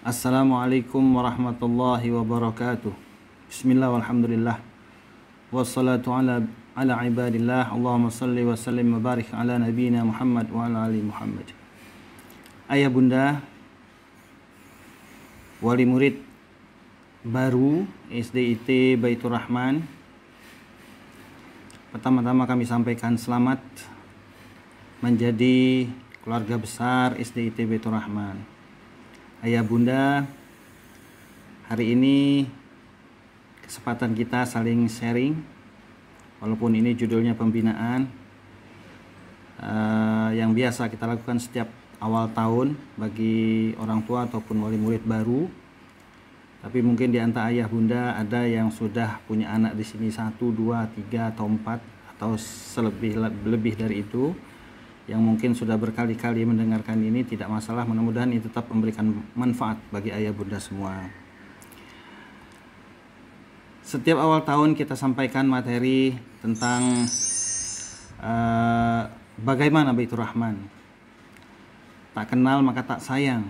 Assalamualaikum warahmatullahi wabarakatuh. Bismillah walhamdulillah. Wassalatu ala ibadillah. Allahumma salli wa sallim wa barik ala nabiyina Muhammad wa ala ali Muhammad. Ayah bunda, wali murid baru SDIT Baitur Rahman, pertama-tama kami sampaikan selamat menjadi keluarga besar SDIT Baitur Rahman. Ayah bunda, hari ini kesempatan kita saling sharing, walaupun ini judulnya pembinaan, yang biasa kita lakukan setiap awal tahun bagi orang tua ataupun wali murid baru. Tapi mungkin di antara ayah bunda ada yang sudah punya anak di sini 1, 2, 3 atau 4 atau lebih dari itu, yang mungkin sudah berkali-kali mendengarkan ini. Tidak masalah, mudah-mudahan ini tetap memberikan manfaat bagi ayah bunda semua. Setiap awal tahun kita sampaikan materi tentang bagaimana Baitur Rahman. Tak kenal maka tak sayang.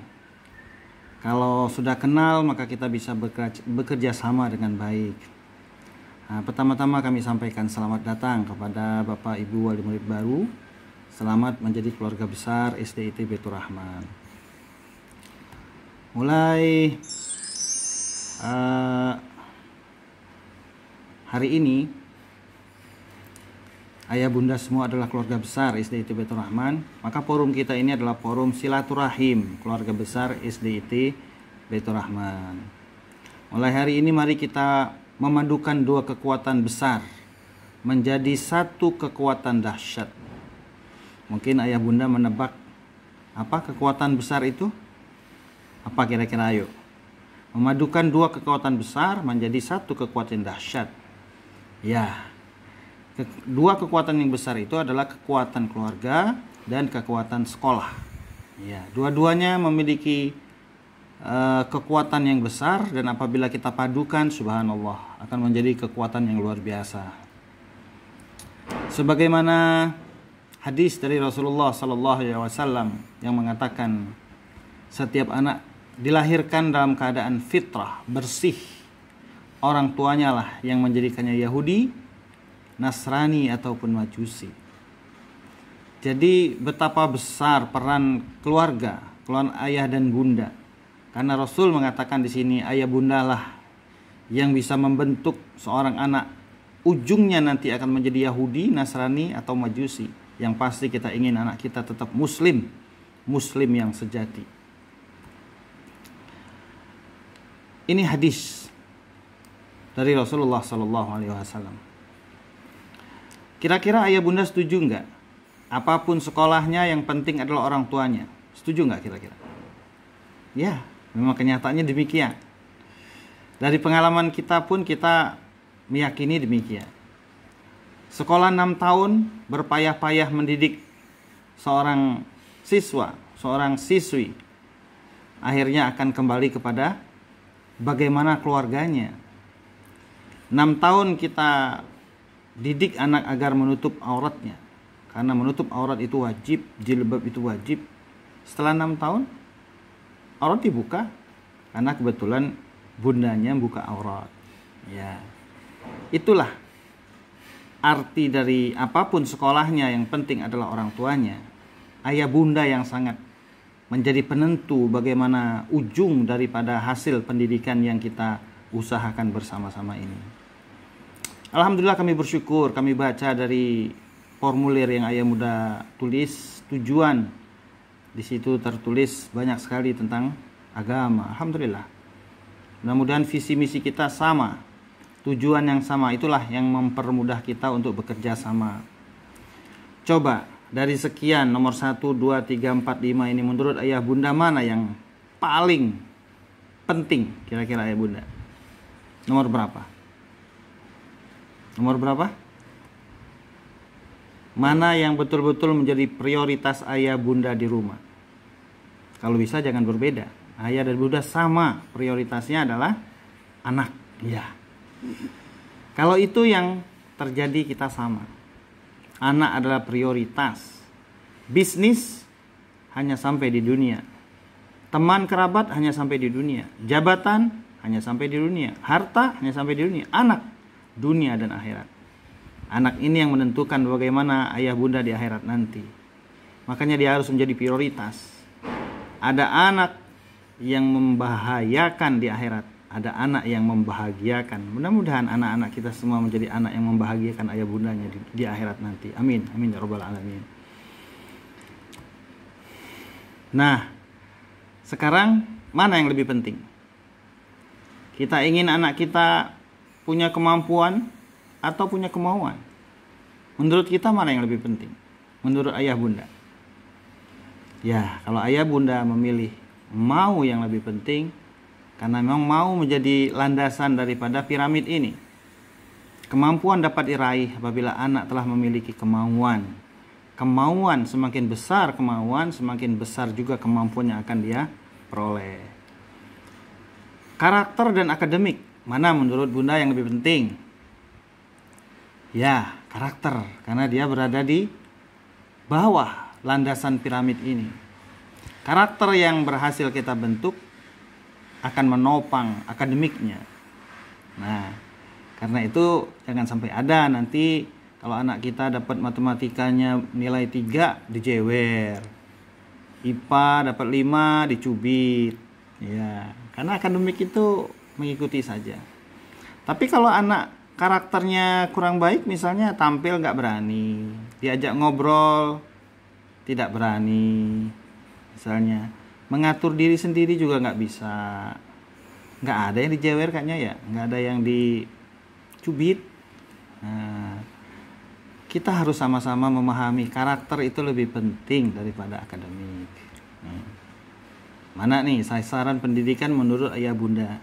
Kalau sudah kenal maka kita bisa bekerja sama dengan baik. Nah, pertama-tama kami sampaikan selamat datang kepada Bapak Ibu wali murid baru. Selamat menjadi keluarga besar SDIT Baitur Rahman. Mulai hari ini, ayah bunda semua adalah keluarga besar SDIT Baitur Rahman. Maka forum kita ini adalah forum silaturahim keluarga besar SDIT Baitur Rahman. Mulai hari ini mari kita memadukan dua kekuatan besar menjadi satu kekuatan dahsyat. Mungkin ayah bunda menebak apa kekuatan besar itu? Apa kira-kira, ayo? Memadukan dua kekuatan besar menjadi satu kekuatan dahsyat. Ya, dua kekuatan yang besar itu adalah kekuatan keluarga dan kekuatan sekolah. Ya, dua-duanya memiliki kekuatan yang besar, dan apabila kita padukan, subhanallah, akan menjadi kekuatan yang luar biasa. Sebagaimana hadis dari Rasulullah SAW yang mengatakan setiap anak dilahirkan dalam keadaan fitrah, bersih. Orang tuanya lah yang menjadikannya Yahudi, Nasrani ataupun Majusi. Jadi betapa besar peran keluarga ayah dan bunda. Karena Rasul mengatakan di sini ayah bunda lah yang bisa membentuk seorang anak. Ujungnya nanti akan menjadi Yahudi, Nasrani atau Majusi. Yang pasti kita ingin anak kita tetap muslim yang sejati. Ini hadis dari Rasulullah SAW. Kira-kira ayah bunda setuju nggak? Apapun sekolahnya yang penting adalah orang tuanya. Setuju nggak kira-kira? Ya, memang kenyataannya demikian. Dari pengalaman kita pun kita meyakini demikian. Sekolah 6 tahun berpayah-payah mendidik seorang siswa, seorang siswi, akhirnya akan kembali kepada bagaimana keluarganya. 6 tahun kita didik anak agar menutup auratnya, karena menutup aurat itu wajib, jilbab itu wajib. Setelah 6 tahun aurat dibuka karena kebetulan bundanya buka aurat. Ya, itulah arti dari apapun sekolahnya, yang penting adalah orang tuanya. Ayah bunda yang sangat menjadi penentu bagaimana ujung daripada hasil pendidikan yang kita usahakan bersama-sama ini. Alhamdulillah kami bersyukur, kami baca dari formulir yang ayah muda tulis, tujuan di situ tertulis banyak sekali tentang agama. Alhamdulillah. Mudah-mudahan visi misi kita sama. Tujuan yang sama, itulah yang mempermudah kita untuk bekerja sama. Coba dari sekian nomor 1, 2, 3, 4, 5 ini, menurut ayah bunda mana yang paling penting kira-kira ayah bunda? Nomor berapa? Nomor berapa? Mana yang betul-betul menjadi prioritas ayah bunda di rumah? Kalau bisa jangan berbeda. Ayah dan bunda sama, prioritasnya adalah anak. Ya. Kalau itu yang terjadi, kita sama. Anak adalah prioritas. Bisnis hanya sampai di dunia. Teman kerabat hanya sampai di dunia. Jabatan hanya sampai di dunia. Harta hanya sampai di dunia. Anak, dunia dan akhirat. Anak ini yang menentukan bagaimana ayah bunda di akhirat nanti. Makanya dia harus menjadi prioritas. Ada anak yang membahayakan di akhirat. Ada anak yang membahagiakan. Mudah-mudahan anak-anak kita semua menjadi anak yang membahagiakan ayah bundanya di akhirat nanti. Amin. Amin ya rabbal alamin. Nah, sekarang mana yang lebih penting? Kita ingin anak kita punya kemampuan atau punya kemauan? Menurut kita mana yang lebih penting? Menurut ayah bunda? Ya, kalau ayah bunda memilih mau yang lebih penting, karena memang mau menjadi landasan daripada piramid ini. Kemampuan dapat diraih apabila anak telah memiliki kemauan. Kemauan semakin besar kemauan, semakin besar juga kemampuan yang akan dia peroleh. Karakter dan akademik, mana menurut bunda yang lebih penting? Ya, karakter, karena dia berada di bawah landasan piramid ini. Karakter yang berhasil kita bentuk akan menopang akademiknya. Nah, karena itu jangan sampai ada nanti kalau anak kita dapat matematikanya nilai 3 dijewer, IPA dapat 5 dicubit. Ya, karena akademik itu mengikuti saja. Tapi kalau anak karakternya kurang baik, misalnya tampil nggak berani, diajak ngobrol tidak berani, misalnya mengatur diri sendiri juga nggak bisa, nggak ada yang dijewer kayaknya ya, nggak ada yang dicubit. Nah, kita harus sama-sama memahami karakter itu lebih penting daripada akademik. Mana nih sasaran pendidikan menurut ayah bunda?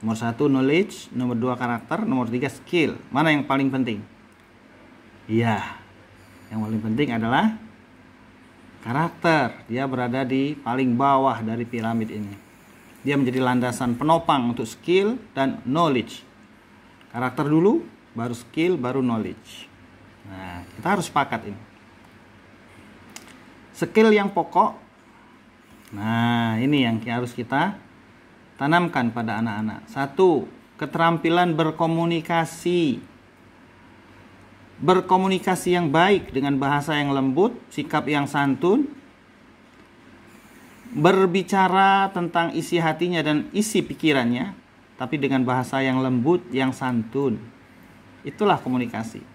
Nomor 1 knowledge, nomor 2 karakter, nomor 3 skill. Mana yang paling penting? Iya, yang paling penting adalah karakter. Dia berada di paling bawah dari piramid ini. Dia menjadi landasan penopang untuk skill dan knowledge. Karakter dulu, baru skill, baru knowledge. Nah, kita harus sepakat ini. Skill yang pokok. Nah, ini yang harus kita tanamkan pada anak-anak. 1, keterampilan berkomunikasi. Berkomunikasi yang baik dengan bahasa yang lembut, sikap yang santun. Berbicara tentang isi hatinya dan isi pikirannya, tapi dengan bahasa yang lembut, yang santun. Itulah komunikasi.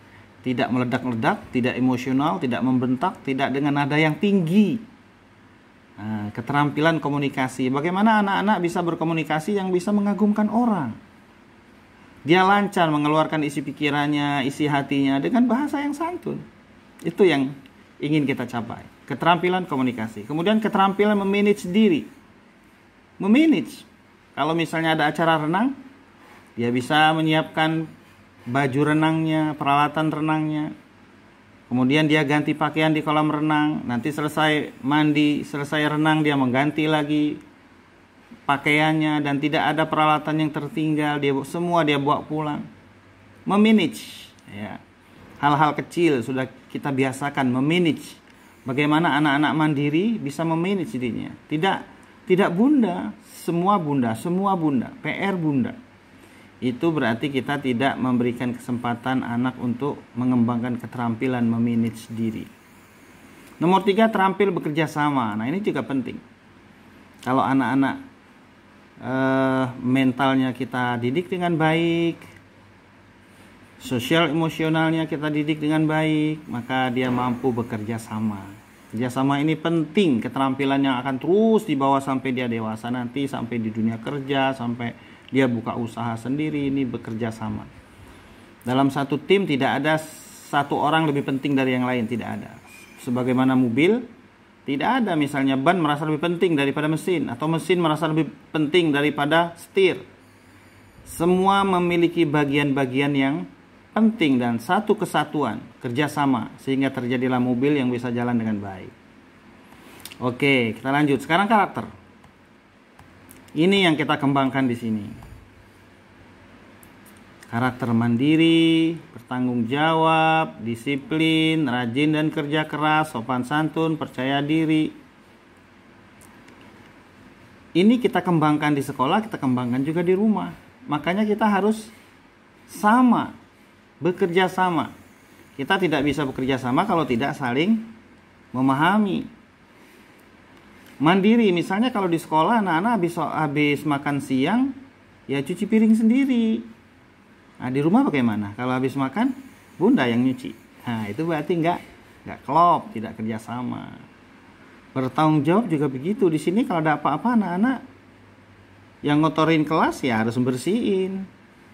Tidak meledak-ledak, tidak emosional, tidak membentak, tidak dengan nada yang tinggi. Nah, keterampilan komunikasi. Bagaimana anak-anak bisa berkomunikasi yang bisa mengagumkan orang? Dia lancar mengeluarkan isi pikirannya, isi hatinya dengan bahasa yang santun. Itu yang ingin kita capai. Keterampilan komunikasi. Kemudian keterampilan memanage diri. Memanage. Kalau misalnya ada acara renang, dia bisa menyiapkan baju renangnya, peralatan renangnya. Kemudian dia ganti pakaian di kolam renang. Nanti selesai mandi, selesai renang, dia mengganti lagi pakaiannya dan tidak ada peralatan yang tertinggal. Semua dia bawa pulang. Memanage, ya. Hal-hal kecil sudah kita biasakan memanage. Bagaimana anak-anak mandiri bisa memanage dirinya. Tidak bunda, semua bunda, PR bunda. Itu berarti kita tidak memberikan kesempatan anak untuk mengembangkan keterampilan memanage diri. Nomor 3, terampil bekerja sama. Nah, ini juga penting. Kalau anak-anak mentalnya kita didik dengan baik, sosial emosionalnya kita didik dengan baik, maka dia mampu bekerja sama. Bekerja sama ini penting, keterampilan yang akan terus dibawa sampai dia dewasa nanti, sampai di dunia kerja, sampai dia buka usaha sendiri. Ini bekerja sama. Dalam satu tim tidak ada satu orang lebih penting dari yang lain, tidak ada. Sebagaimana mobil, tidak ada misalnya ban merasa lebih penting daripada mesin, atau mesin merasa lebih penting daripada setir. Semua memiliki bagian-bagian yang penting dan satu kesatuan, kerjasama, sehingga terjadilah mobil yang bisa jalan dengan baik. Oke, kita lanjut. Sekarang karakter. Ini yang kita kembangkan di sini. Karakter mandiri, bertanggung jawab, disiplin, rajin dan kerja keras, sopan santun, percaya diri. ini kita kembangkan di sekolah, kita kembangkan juga di rumah. Makanya kita harus sama, bekerja sama. Kita tidak bisa bekerja sama kalau tidak saling memahami. Mandiri, misalnya kalau di sekolah anak-anak habis makan siang, ya cuci piring sendiri. Nah, di rumah bagaimana? Kalau habis makan, bunda yang nyuci. Nah, itu berarti nggak klop, tidak kerjasama. Bertanggung jawab juga begitu. Di sini kalau ada apa-apa anak-anak yang ngotorin kelas ya harus membersihin.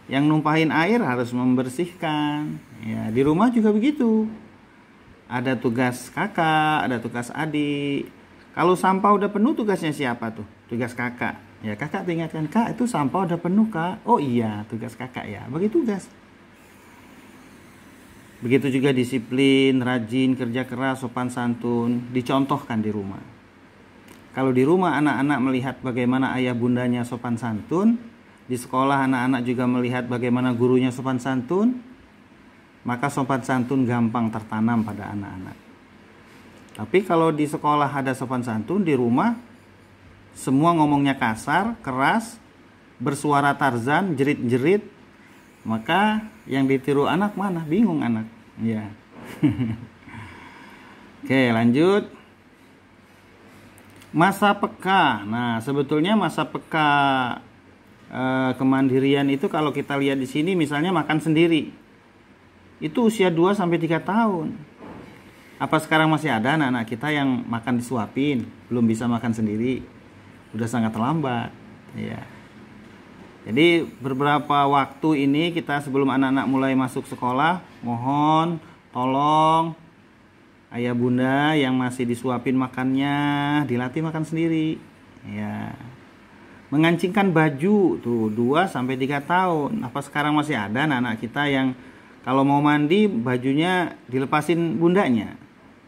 Yang numpahin air harus membersihkan. Ya, di rumah juga begitu. Ada tugas kakak, ada tugas adik. Kalau sampah udah penuh tugasnya siapa tuh? Tugas kakak. Ya kakak ingatkan, kak itu sampah udah penuh kak. Oh iya tugas kakak ya. Bagi tugas. Begitu juga disiplin, rajin, kerja keras, sopan santun. Dicontohkan di rumah. Kalau di rumah anak-anak melihat bagaimana ayah bundanya sopan santun. Di sekolah anak-anak juga melihat bagaimana gurunya sopan santun. Maka sopan santun gampang tertanam pada anak-anak. Tapi kalau di sekolah ada sopan santun, di rumah semua ngomongnya kasar, keras, bersuara Tarzan, jerit-jerit, maka yang ditiru anak mana? Bingung anak. Ya. Oke, lanjut. Masa peka. Nah, sebetulnya masa peka kemandirian itu kalau kita lihat di sini misalnya makan sendiri. Itu usia 2 sampai 3 tahun. Apa sekarang masih ada anak-anak kita yang makan disuapin, belum bisa makan sendiri? Udah sangat terlambat, ya. Jadi beberapa waktu ini kita sebelum anak-anak mulai masuk sekolah, mohon tolong ayah bunda yang masih disuapin makannya dilatih makan sendiri, ya. Mengancingkan baju tuh 2 sampai 3 tahun. Apa sekarang masih ada anak-anak kita yang kalau mau mandi bajunya dilepasin bundanya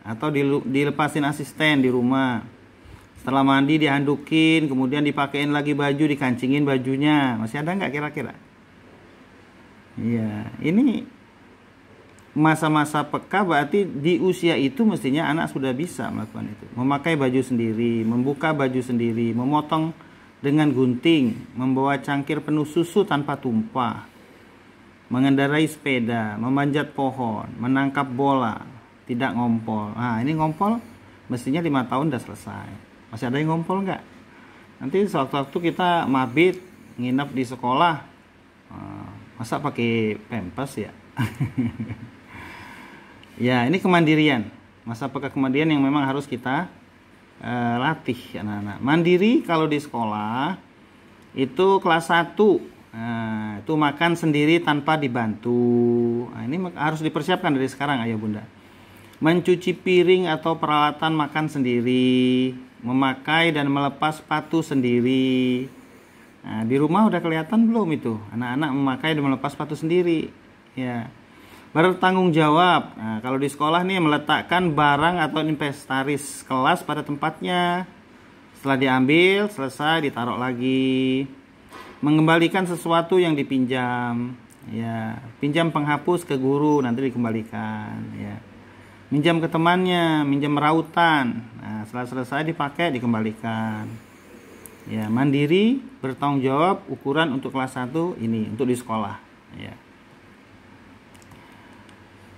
atau dilepasin asisten di rumah. Setelah mandi dihandukin, kemudian dipakein lagi baju, dikancingin bajunya. Masih ada nggak kira-kira? Iya, ini masa-masa peka berarti di usia itu mestinya anak sudah bisa melakukan itu. Memakai baju sendiri, membuka baju sendiri, memotong dengan gunting, membawa cangkir penuh susu tanpa tumpah, mengendarai sepeda, memanjat pohon, menangkap bola, tidak ngompol. Nah ini ngompol mestinya 5 tahun udah selesai. Masih ada yang ngompol nggak? Nanti sewaktu-waktu kita mabit nginep di sekolah, masa pakai pampers ya? Ya ini kemandirian. Masa peka kemandirian yang memang harus kita latih anak-anak. Mandiri kalau di sekolah itu kelas 1. Nah, itu makan sendiri tanpa dibantu. Nah, ini harus dipersiapkan dari sekarang ayah bunda. Mencuci piring atau peralatan makan sendiri, memakai dan melepas sepatu sendiri. Nah, di rumah udah kelihatan belum itu anak-anak memakai dan melepas sepatu sendiri? Ya. Bertanggung jawab. Nah, kalau di sekolah nih meletakkan barang atau inventaris kelas pada tempatnya. Setelah diambil, selesai ditaruh lagi. Mengembalikan sesuatu yang dipinjam. Ya, pinjam penghapus ke guru nanti dikembalikan. Ya. Minjam ke temannya, minjam rautan. Nah, setelah selesai dipakai dikembalikan. Ya, mandiri, bertanggung jawab, ukuran untuk kelas 1 ini untuk di sekolah. Ya.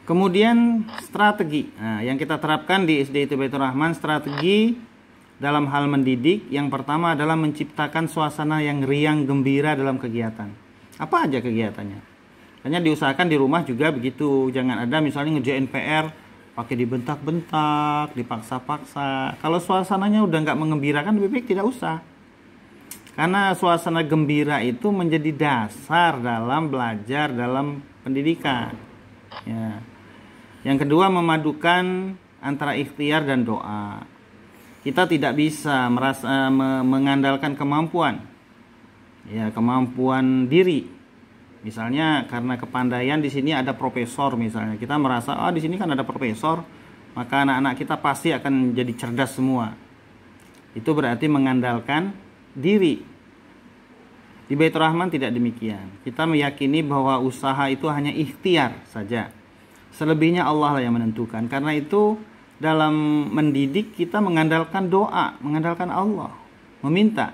Kemudian strategi. Nah, yang kita terapkan di SD itu Baitur Rahman, strategi dalam hal mendidik. Yang pertama adalah menciptakan suasana yang riang gembira dalam kegiatan. Apa aja kegiatannya? Hanya diusahakan di rumah juga begitu. Jangan ada misalnya ngerjain PR pakai dibentak-bentak, dipaksa-paksa. Kalau suasananya udah nggak mengembirakan, lebih baik tidak usah. Karena suasana gembira itu menjadi dasar dalam belajar, dalam pendidikan. Ya. Yang kedua, memadukan antara ikhtiar dan doa. Kita tidak bisa mengandalkan kemampuan, ya kemampuan diri. Misalnya karena kepandaian di sini ada profesor misalnya, kita merasa di sini kan ada profesor, maka anak-anak kita pasti akan jadi cerdas semua. Itu berarti mengandalkan diri. Di Baitur Rahman tidak demikian. Kita meyakini bahwa usaha itu hanya ikhtiar saja. Selebihnya Allah lah yang menentukan. Karena itu dalam mendidik kita mengandalkan doa, mengandalkan Allah, meminta.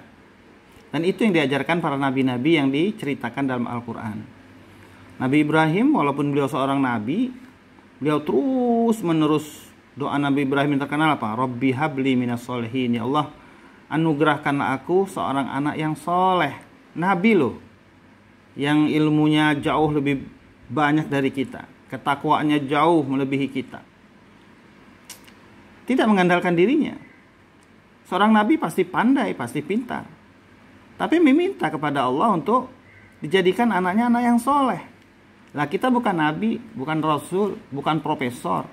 Dan itu yang diajarkan para nabi-nabi yang diceritakan dalam Al-Quran. Nabi Ibrahim, walaupun beliau seorang nabi, beliau terus menerus doa Nabi Ibrahim yang terkenal apa? Rabbi habli minas solehin. Ya Allah, anugerahkanlah aku seorang anak yang soleh. Nabi loh, yang ilmunya jauh lebih banyak dari kita, ketakwaannya jauh melebihi kita. Tidak mengandalkan dirinya. Seorang nabi pasti pandai, pasti pintar, tapi meminta kepada Allah untuk dijadikan anaknya anak yang soleh. Lah kita bukan nabi, bukan rasul, bukan profesor.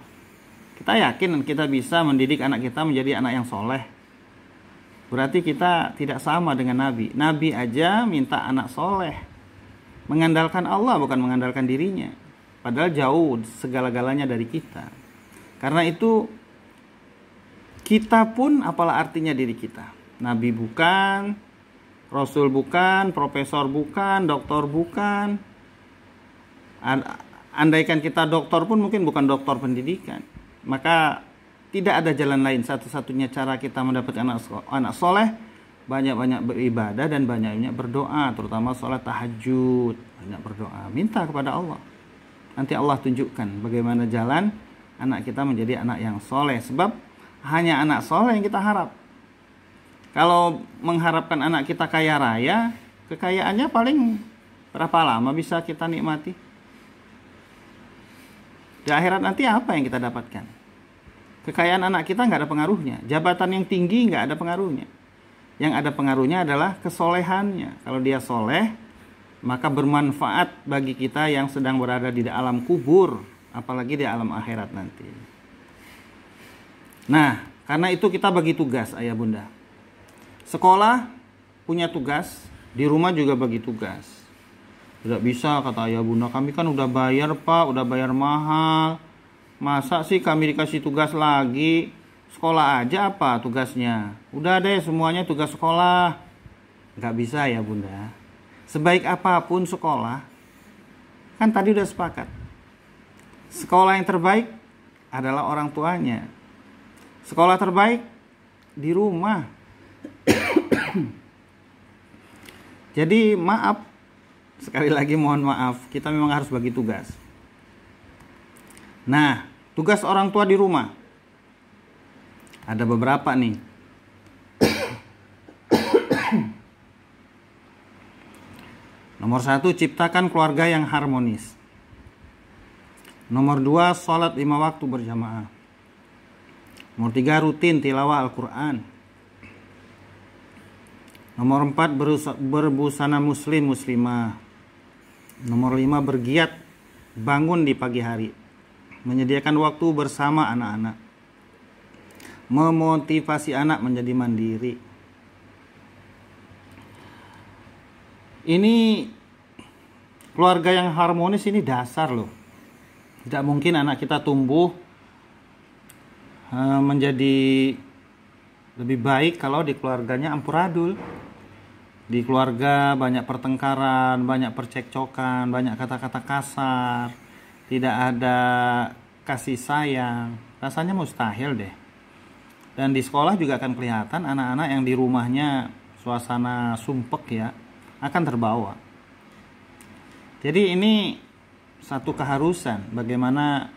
Kita yakin kita bisa mendidik anak kita menjadi anak yang soleh. Berarti kita tidak sama dengan nabi. Nabi aja minta anak soleh, mengandalkan Allah bukan mengandalkan dirinya. Padahal jauh segala-galanya dari kita. Karena itu kita pun apalah artinya diri kita. Nabi bukan, rasul bukan, profesor bukan, doktor bukan. Andaikan kita doktor pun mungkin bukan doktor pendidikan. Maka tidak ada jalan lain. Satu-satunya cara kita mendapatkan anak soleh, banyak-banyak beribadah dan banyak-banyak berdoa. Terutama sholat tahajud. Banyak berdoa, minta kepada Allah. Nanti Allah tunjukkan bagaimana jalan anak kita menjadi anak yang soleh. Sebab hanya anak soleh yang kita harap. Kalau mengharapkan anak kita kaya raya, kekayaannya paling berapa lama bisa kita nikmati? Di akhirat nanti apa yang kita dapatkan? Kekayaan anak kita nggak ada pengaruhnya. Jabatan yang tinggi nggak ada pengaruhnya. Yang ada pengaruhnya adalah kesolehannya. Kalau dia soleh, maka bermanfaat bagi kita yang sedang berada di alam kubur, apalagi di alam akhirat nanti. Nah, karena itu kita bagi tugas, ayah bunda. Sekolah punya tugas, di rumah juga bagi tugas. Tidak bisa kata ayah bunda, kami kan udah bayar pak, udah bayar mahal. Masa sih kami dikasih tugas lagi? Sekolah aja apa tugasnya? Udah deh semuanya tugas sekolah. Gak bisa ya bunda. Sebaik apapun sekolah, kan tadi udah sepakat. Sekolah yang terbaik adalah orang tuanya. Sekolah terbaik di rumah. Jadi maaf, sekali lagi mohon maaf, kita memang harus bagi tugas. Nah, tugas orang tua di rumah ada beberapa nih. Nomor 1, ciptakan keluarga yang harmonis. Nomor 2, sholat 5 waktu berjamaah. Nomor 3, rutin tilawah Al-Quran. Nomor 4, berbusana muslim muslimah. Nomor 5, bergiat bangun di pagi hari. Menyediakan waktu bersama anak-anak. Memotivasi anak menjadi mandiri. Ini keluarga yang harmonis ini dasar loh. Tidak mungkin anak kita tumbuh menjadi lebih baik kalau di keluarganya amburadul. Di keluarga banyak pertengkaran, banyak percekcokan, banyak kata-kata kasar, tidak ada kasih sayang. Rasanya mustahil deh. Dan di sekolah juga akan kelihatan anak-anak yang di rumahnya suasana sumpek ya, akan terbawa. Jadi ini satu keharusan bagaimana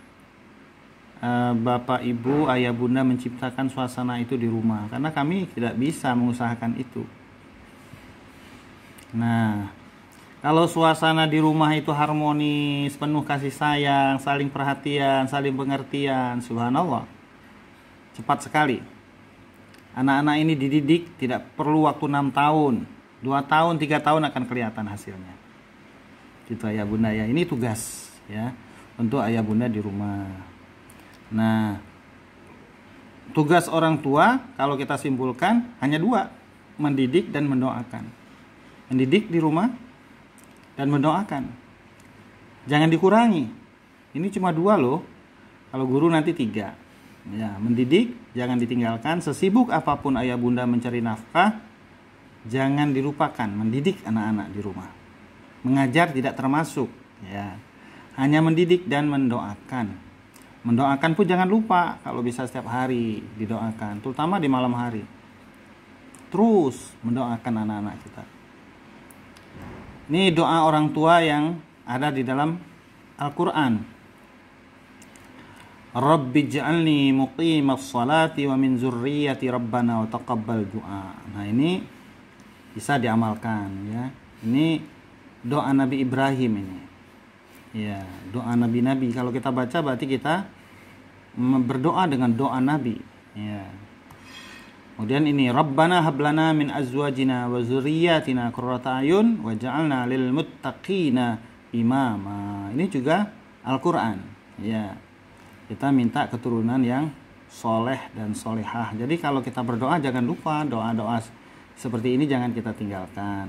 Bapak, Ibu, Ayah, Bunda menciptakan suasana itu di rumah. Karena kami tidak bisa mengusahakan itu. Nah, kalau suasana di rumah itu harmonis, penuh kasih sayang, saling perhatian, saling pengertian, subhanallah, cepat sekali. Anak-anak ini dididik tidak perlu waktu 6 tahun. 2 tahun, 3 tahun akan kelihatan hasilnya. Gitu ayah bunda ya. Ini tugas ya untuk ayah bunda di rumah. Nah, tugas orang tua kalau kita simpulkan hanya 2, mendidik dan mendoakan. Mendidik di rumah dan mendoakan. Jangan dikurangi. Ini cuma 2 loh. Kalau guru nanti 3. Ya, mendidik jangan ditinggalkan. Sesibuk apapun ayah bunda mencari nafkah, jangan dilupakan mendidik anak-anak di rumah. Mengajar tidak termasuk ya. Hanya mendidik dan mendoakan. Mendoakan pun jangan lupa, kalau bisa setiap hari didoakan, terutama di malam hari. Terus mendoakan anak-anak kita. Ini doa orang tua yang ada di dalam Al-Quran. Rabbi ij'alni muqimas salati wa min zurriyyati rabbana wa taqabbal du'a. Nah, ini bisa diamalkan ya. Ini doa Nabi Ibrahim ini. Ya, doa nabi-nabi. Kalau kita baca berarti kita berdoa dengan doa Nabi. Ya. Kemudian ini Rabbana hablana min azwajina wa zurriyyatina qurrata ayun waj'alna lil muttaqina imama. Ini juga Al-Qur'an. Ya. Kita minta keturunan yang soleh dan solehah. Jadi kalau kita berdoa jangan lupa doa-doa seperti ini jangan kita tinggalkan.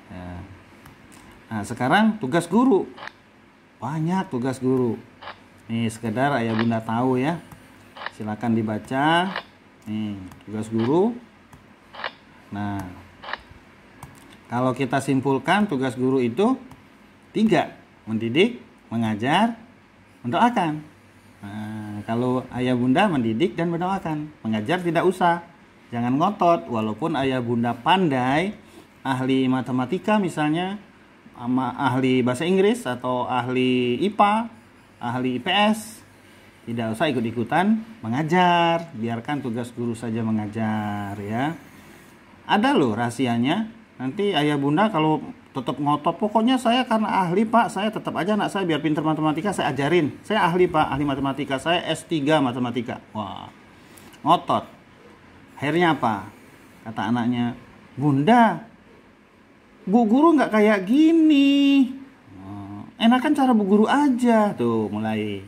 Ya. Nah, sekarang tugas guru. Banyak tugas guru. Nih sekedar ayah bunda tahu ya. Silakan dibaca. Nih, tugas guru. Nah, kalau kita simpulkan tugas guru itu 3. Mendidik, mengajar, mendoakan. Nah, kalau ayah bunda mendidik dan mendoakan. Mengajar tidak usah. Jangan ngotot. Walaupun ayah bunda pandai, ahli matematika misalnya, ahli bahasa Inggris atau ahli IPA, ahli IPS, tidak usah ikut-ikutan mengajar, biarkan tugas guru saja mengajar ya. Ada loh rahasianya. Nanti ayah bunda kalau tetap ngotot, pokoknya saya karena ahli pak, saya tetap aja anak saya biar pintar matematika saya ajarin. Saya ahli pak, ahli matematika, saya S3 matematika. Wah, ngotot. Akhirnya apa? Kata anaknya, bunda, bu guru nggak kayak gini. Enakan cara bu guru aja. Tuh mulai.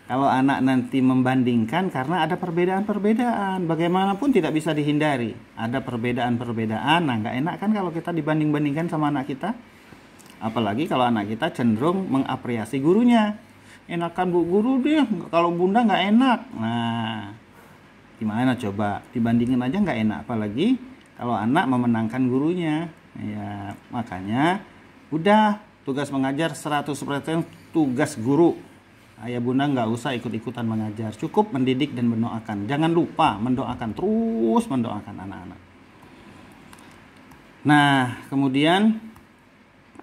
Kalau anak nanti membandingkan karena ada perbedaan-perbedaan, bagaimanapun tidak bisa dihindari. Ada perbedaan-perbedaan, nah nggak enak kan kalau kita dibanding-bandingkan sama anak kita. Apalagi kalau anak kita cenderung mengapresiasi gurunya. Enakan bu guru deh, kalau bunda nggak enak. Nah, gimana coba? Dibandingin aja nggak enak, apalagi kalau anak memenangkan gurunya. Ya, makanya udah tugas mengajar 100% tugas guru. Ayah bunda nggak usah ikut-ikutan mengajar, cukup mendidik dan mendoakan. Jangan lupa mendoakan, terus mendoakan anak-anak. Nah, kemudian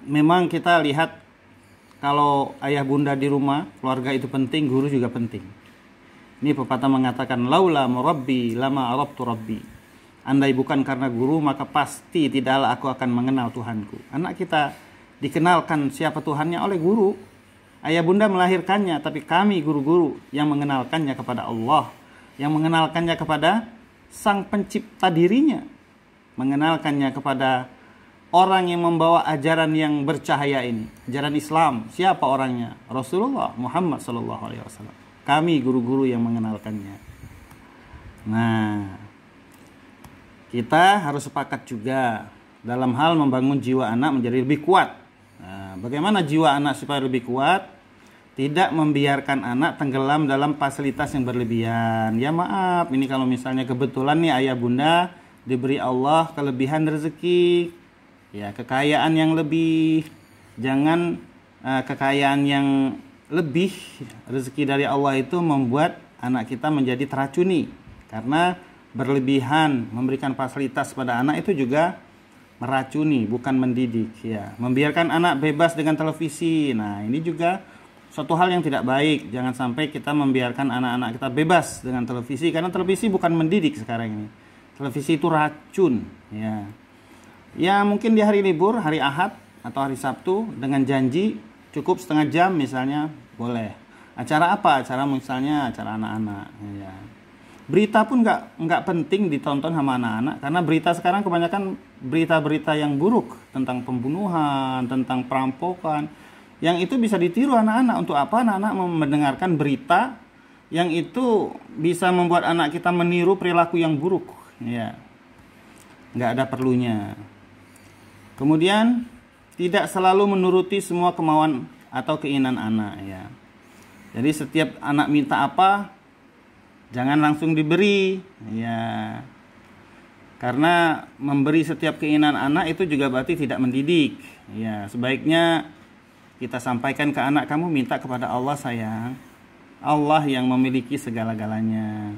memang kita lihat kalau ayah bunda di rumah, keluarga itu penting, guru juga penting. Ini pepatah mengatakan laula murabbi lama arabtu rabbi. Andai bukan karena guru maka pasti tidaklah aku akan mengenal Tuhanku. Anak kita dikenalkan siapa Tuhannya oleh guru. Ayah bunda melahirkannya, tapi kami guru-guru yang mengenalkannya kepada Allah, yang mengenalkannya kepada Sang Pencipta dirinya, mengenalkannya kepada orang yang membawa ajaran yang bercahaya ini, ajaran Islam. Siapa orangnya? Rasulullah Muhammad SAW. Kami guru-guru yang mengenalkannya. Nah, kita harus sepakat juga dalam hal membangun jiwa anak menjadi lebih kuat. Nah, bagaimana jiwa anak supaya lebih kuat? Tidak membiarkan anak tenggelam dalam fasilitas yang berlebihan. Ya maaf, ini kalau misalnya kebetulan nih ayah bunda diberi Allah kelebihan rezeki, ya kekayaan yang lebih. Jangan kekayaan yang lebih, rezeki dari Allah itu membuat anak kita menjadi teracuni. Karena berlebihan memberikan fasilitas pada anak itu juga meracuni, bukan mendidik. Ya, membiarkan anak bebas dengan televisi. Nah, ini juga suatu hal yang tidak baik. Jangan sampai kita membiarkan anak-anak kita bebas dengan televisi, karena televisi bukan mendidik sekarang ini. Televisi itu racun. Ya mungkin di hari libur, hari Ahad atau hari Sabtu dengan janji cukup setengah jam misalnya boleh. Acara apa? Acara misalnya acara anak-anak. Ya. Berita pun nggak penting ditonton sama anak-anak, karena berita sekarang kebanyakan berita-berita yang buruk tentang pembunuhan, tentang perampokan. Yang itu bisa ditiru anak-anak. Untuk apa anak-anak mendengarkan berita yang itu bisa membuat anak kita meniru perilaku yang buruk? Ya, nggak ada perlunya. Kemudian tidak selalu menuruti semua kemauan atau keinginan anak. Ya, jadi setiap anak minta apa, jangan langsung diberi. Ya, karena memberi setiap keinginan anak itu juga berarti tidak mendidik. Ya, sebaiknya kita sampaikan ke anak, kamu minta kepada Allah sayang. Allah yang memiliki segala-galanya.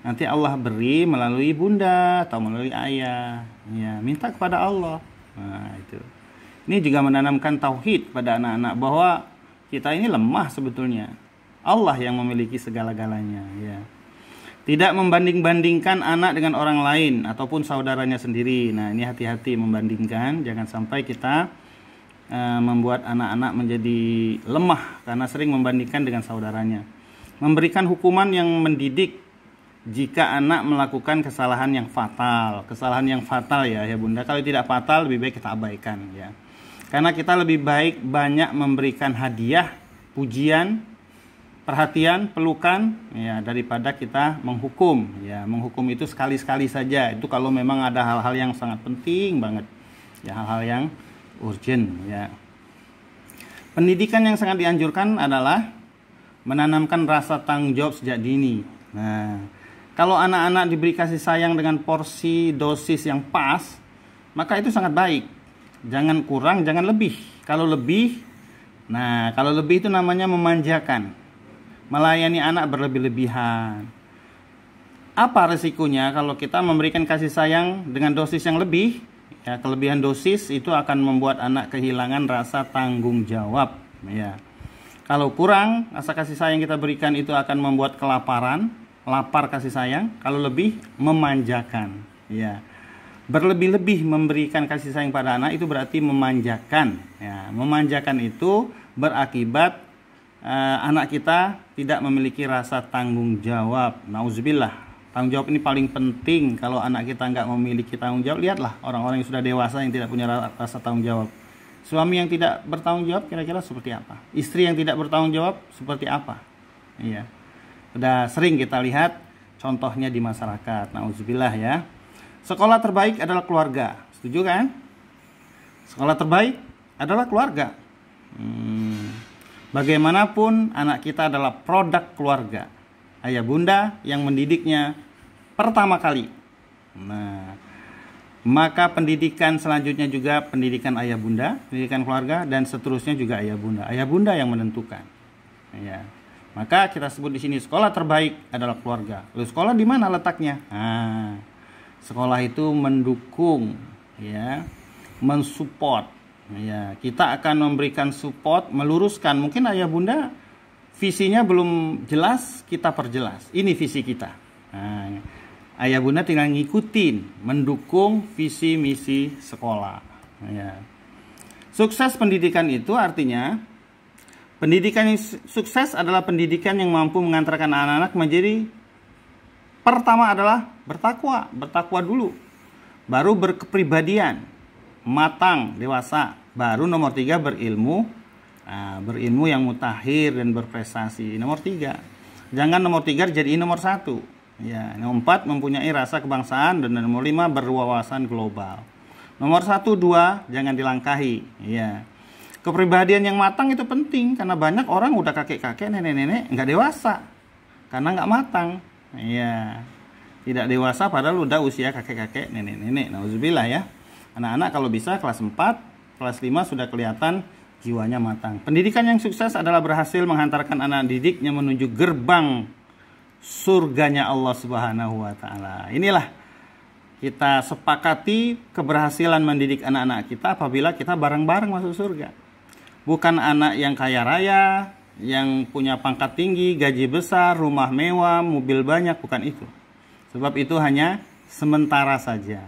Nanti Allah beri melalui bunda atau melalui ayah. Ya, minta kepada Allah. Nah, itu. Ini juga menanamkan tauhid pada anak-anak bahwa kita ini lemah sebetulnya. Allah yang memiliki segala-galanya, ya. Tidak membanding-bandingkan anak dengan orang lain ataupun saudaranya sendiri. Nah, ini hati-hati membandingkan, jangan sampai kita membuat anak-anak menjadi lemah karena sering membandingkan dengan saudaranya. Memberikan hukuman yang mendidik jika anak melakukan kesalahan yang fatal. Kesalahan yang fatal ya Bunda. Kalau tidak fatal lebih baik kita abaikan, ya. Karena kita lebih baik banyak memberikan hadiah, pujian, perhatian, pelukan, ya, daripada kita menghukum. Ya, menghukum itu sekali-sekali saja. Itu kalau memang ada hal-hal yang sangat penting banget, ya, hal-hal yang urgent, ya. Pendidikan yang sangat dianjurkan adalah menanamkan rasa tanggung jawab sejak dini. Nah, kalau anak-anak diberi kasih sayang dengan porsi dosis yang pas, maka itu sangat baik. Jangan kurang, jangan lebih. Kalau lebih itu namanya memanjakan. Melayani anak berlebih-lebihan. Apa resikonya kalau kita memberikan kasih sayang dengan dosis yang lebih? Ya, kelebihan dosis itu akan membuat anak kehilangan rasa tanggung jawab, ya. Kalau kurang, rasa kasih sayang kita berikan itu akan membuat kelaparan, lapar kasih sayang. Kalau lebih, memanjakan, ya. Berlebih-lebih memberikan kasih sayang pada anak itu berarti memanjakan, ya. Memanjakan itu berakibat anak kita tidak memiliki rasa tanggung jawab. Nauzubillah. Tanggung jawab ini paling penting. Kalau anak kita nggak memiliki tanggung jawab, lihatlah orang-orang yang sudah dewasa yang tidak punya rasa tanggung jawab. Suami yang tidak bertanggung jawab kira-kira seperti apa? Istri yang tidak bertanggung jawab seperti apa? Iya. Sudah sering kita lihat contohnya di masyarakat. Nauzubillah, ya. Sekolah terbaik adalah keluarga. Setuju kan? Sekolah terbaik adalah keluarga. Bagaimanapun anak kita adalah produk keluarga. Ayah bunda yang mendidiknya pertama kali. Nah, maka pendidikan selanjutnya juga pendidikan ayah bunda, pendidikan keluarga, dan seterusnya juga ayah bunda. Ayah bunda yang menentukan. Ya. Maka kita sebut di sini sekolah terbaik adalah keluarga. Lalu sekolah di mana letaknya? Nah, sekolah itu mendukung, ya, mensupport, ya. Kita akan memberikan support, meluruskan. Mungkin ayah bunda visinya belum jelas, kita perjelas. Ini visi kita. Nah, ayah bunda tinggal ngikutin, mendukung visi misi sekolah, ya. Sukses pendidikan itu artinya pendidikan yang sukses adalah pendidikan yang mampu mengantarkan anak-anak menjadi, pertama adalah bertakwa dulu, baru berkepribadian, matang, dewasa, baru nomor 3 berilmu, berilmu yang mutakhir dan berprestasi. Nomor 3, jangan nomor 3 jadi nomor 1, ya. Nomor 4 mempunyai rasa kebangsaan, dan nomor 5 berwawasan global. Nomor 1, 2 jangan dilangkahi, ya. Kepribadian yang matang itu penting karena banyak orang udah kakek-kakek, nenek-nenek nggak dewasa karena nggak matang, ya. Tidak dewasa padahal udah usia kakek-kakek, nenek-nenek. Nauzubillah, ya. Anak-anak kalau bisa kelas 4, kelas 5 sudah kelihatan jiwanya matang. Pendidikan yang sukses adalah berhasil menghantarkan anak didiknya menuju gerbang surganya Allah Subhanahu wa taala. Inilah kita sepakati keberhasilan mendidik anak-anak kita apabila kita bareng-bareng masuk surga. Bukan anak yang kaya raya, yang punya pangkat tinggi, gaji besar, rumah mewah, mobil banyak, bukan itu. Sebab itu hanya sementara saja.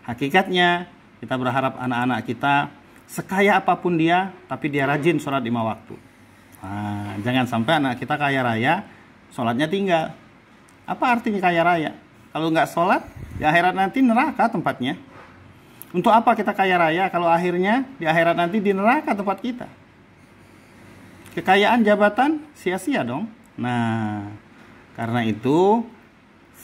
Hakikatnya kita berharap anak-anak kita sekaya apapun dia, tapi dia rajin sholat 5 waktu. Nah, jangan sampai anak kita kaya raya, sholatnya tinggal. Apa artinya kaya raya? Kalau nggak sholat, di akhirat nanti neraka tempatnya. Untuk apa kita kaya raya kalau akhirnya di akhirat nanti di neraka tempat kita? Kekayaan jabatan sia-sia dong. Nah, karena itu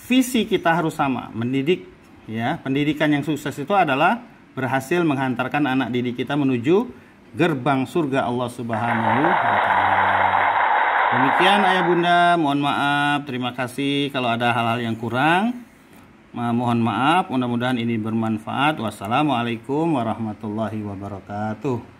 visi kita harus sama, mendidik, ya. Pendidikan yang sukses itu adalah berhasil menghantarkan anak didik kita menuju gerbang surga Allah Subhanahu wa taala. Demikian ayah bunda, mohon maaf, terima kasih kalau ada hal-hal yang kurang. Mohon maaf, mudah-mudahan ini bermanfaat. Wassalamualaikum warahmatullahi wabarakatuh.